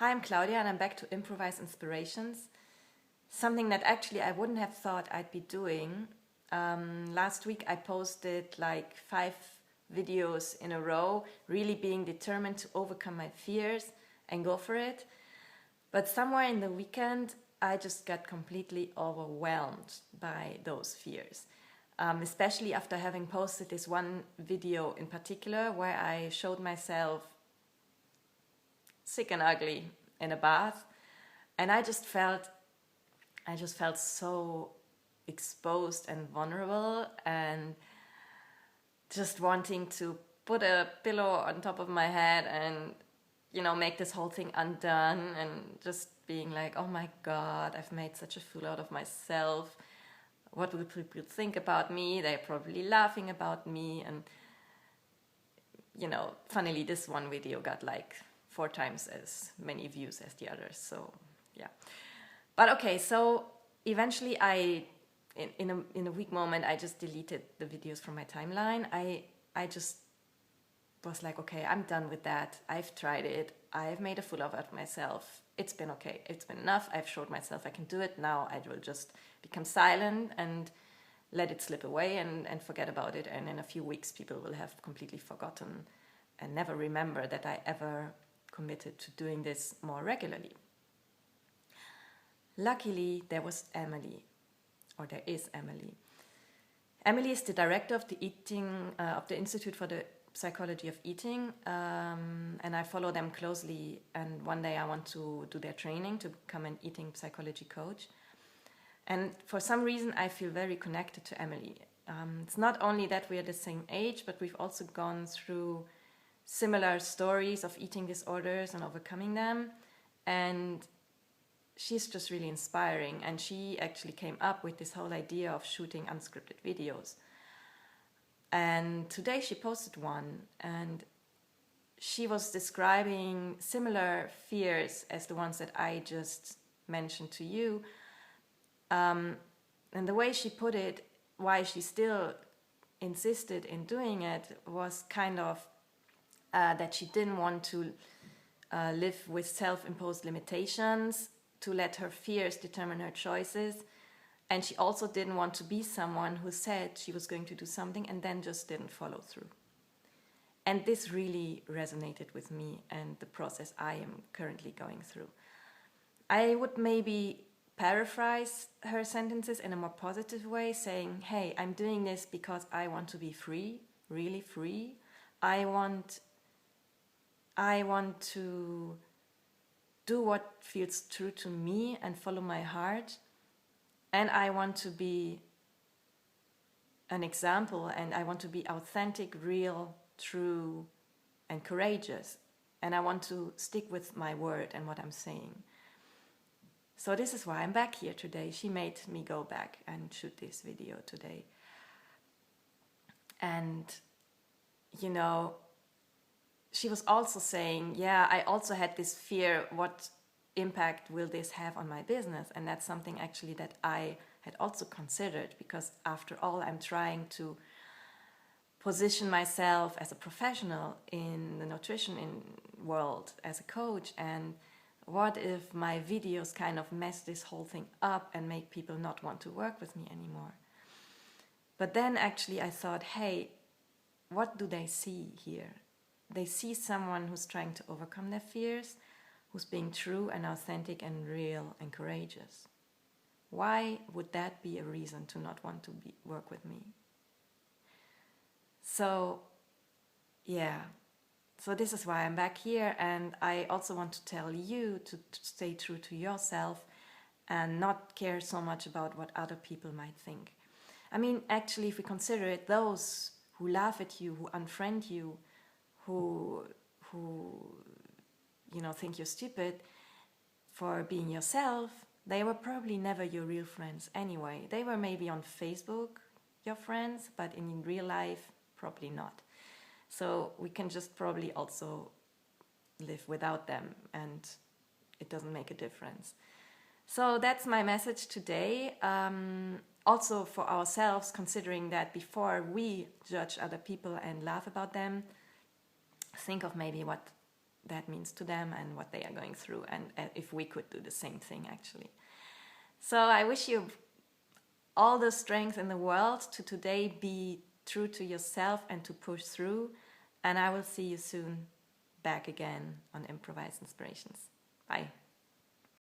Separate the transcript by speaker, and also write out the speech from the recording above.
Speaker 1: Hi, I'm Claudia and I'm back to Improvised Inspirations. Something that actually I wouldn't have thought I'd be doing. Last week I posted like 5 videos in a row, really being determined to overcome my fears and go for it. But somewhere in the weekend I just got completely overwhelmed by those fears. Especially after having posted this one video in particular where I showed myself sick and ugly in a bath, and I just felt so exposed and vulnerable, and just wanting to put a pillow on top of my head and make this whole thing undone, and just being like, oh my god, I've made such a fool out of myself. What will people think about me? They're probably laughing about me. And funnily, this one video got like 4 times as many views as the others. So yeah, but okay. So eventually, in a weak moment, I just deleted the videos from my timeline. I just was like, okay, I'm done with that. I've tried it. I've made a fool of myself. It's been okay. It's been enough. I've showed myself I can do it. Now I will just become silent and let it slip away and forget about it. And in a few weeks, people will have completely forgotten and never remember that I ever committed to doing this more regularly. Luckily, there was Emily, or there is Emily. Emily is the director of the Institute for the Psychology of Eating, and I follow them closely, and one day I want to do their training to become an eating psychology coach. And for some reason I feel very connected to Emily. It's not only that we are the same age, but we've also gone through similar stories of eating disorders and overcoming them, and she's just really inspiring. And she actually came up with this whole idea of shooting unscripted videos. And today she posted one, and she was describing similar fears as the ones that I just mentioned to you. And the way she put it, why she still insisted in doing it, was kind of that she didn't want to live with self-imposed limitations, to let her fears determine her choices. And she also didn't want to be someone who said she was going to do something and then just didn't follow through. And this really resonated with me and the process I am currently going through. I would maybe paraphrase her sentences in a more positive way, saying, hey, I'm doing this because I want to be free, really free. I want to do what feels true to me and follow my heart. And I want to be an example, and I want to be authentic, real, true, and courageous. And I want to stick with my word and what I'm saying. So this is why I'm back here today. She made me go back and shoot this video today. And, she was also saying, yeah, I also had this fear, what impact will this have on my business? And that's something actually that I had also considered, because after all, I'm trying to position myself as a professional in the nutrition world, as a coach. And what if my videos kind of mess this whole thing up and make people not want to work with me anymore? But then actually I thought, hey, what do they see here? They see someone who's trying to overcome their fears, who's being true and authentic and real and courageous. Why would that be a reason to not want to work with me? So, yeah. So this is why I'm back here, and I also want to tell you to stay true to yourself and not care so much about what other people might think. I mean, actually, if we consider it, those who laugh at you, who unfriend you, who think you're stupid for being yourself, they were probably never your real friends anyway. They were maybe on Facebook your friends, but in real life, probably not. So we can just probably also live without them, and it doesn't make a difference. So that's my message today. Also for ourselves, considering that before we judge other people and laugh about them, think of maybe what that means to them and what they are going through, and if we could do the same thing actually. So I wish you all the strength in the world to today be true to yourself and to push through, and I will see you soon back again on Improvised Inspirations. Bye.